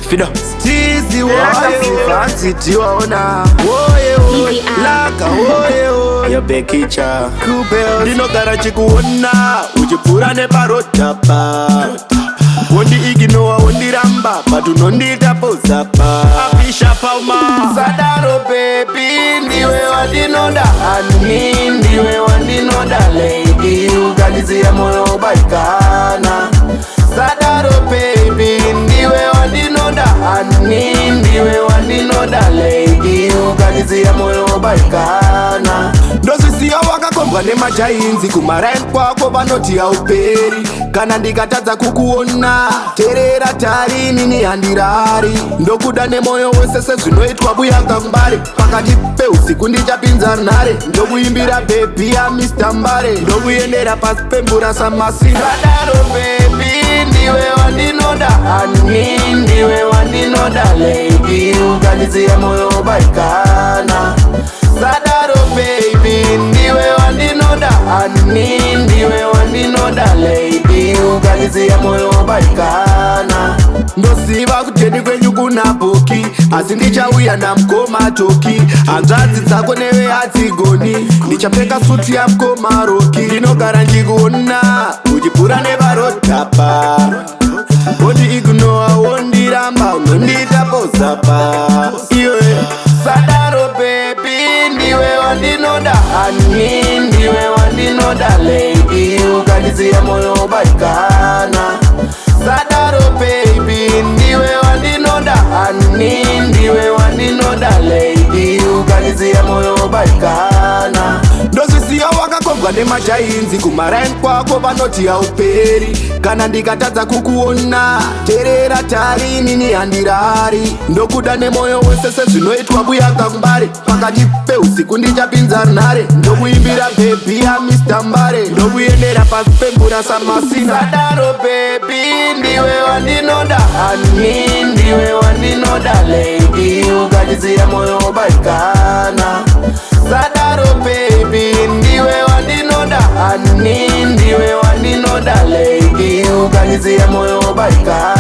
Fido Steezy woye fancy tiwaona woye laka woye Yo bekicha Kubel Dinogara chikuona uchipura neparotapa Wondi iginoa wondi ramba Batu nondi tapozapa Apisha pauma Sadaro baby Ndiwe wandinoda Ani Ndiwe wandinoda lady Uganizia moyo baikana Sadaro baby Ndiwe wandinoda Ani Ndiwe wandinoda lady Uganizia moyo baikana Ndosisiya wakakombwa nemajainzi Kumarain kwako vanoti hauperi Kana ndikatadza kukuona Terera tarini ni handirari Ndokuda nemoyo wese sezvinoitwa buyaga mbare Pakati peusiku ndichapinza nhare Ndokuimbira baby ya Mr. Mbare Ndokuyendera pasi pembura samasina Sadaro baby ndiwe wandinoda Ani ndiwe wandinoda lady Uganizia moyo baikana Sadaro baby ndiwe wandinoda Ani ndiwe wandinoda lady Uganizia moyo baikana Ndosiva kuteni kwenyu kuna boki Asi ndichauya namkoma toki Hanzvadzi dzako newe hadzigoni Ndichapfeka suti ya mkoma roki Ndinogara njikuona Uchipura nevarodhapa Wondi ignoa wondi ramba Unondita pozapa Iwe Sadaro baby ndiwe wandinoda Ani ndiwe wandinoda lady Uganizia moyo baikana Sadaro baby ndiwe wandinoda Ani ndiwe wandinoda lady Uganizia moyo baikana Ndosisiya wakakombwa nemajainzi Kumarain kwako vanoti hauperi Kana ndikatadza kukuona Terera tarini ni handirari Ndokuda nemoyo wese sezvinoitwa buyaga mbare Pakati peusiku ndichapinza nhare Ndokuimbira baby ya Mr. Mbare Ndokuyendera pasi pembura samasina Sadaro baby ndiwe wandinoda Ani ndiwe wandinoda lady Uganizia moyo baikana Sadaro baby ndiwe wandinoda Ani ndiwe wandinoda lady Uganizia moyo baikana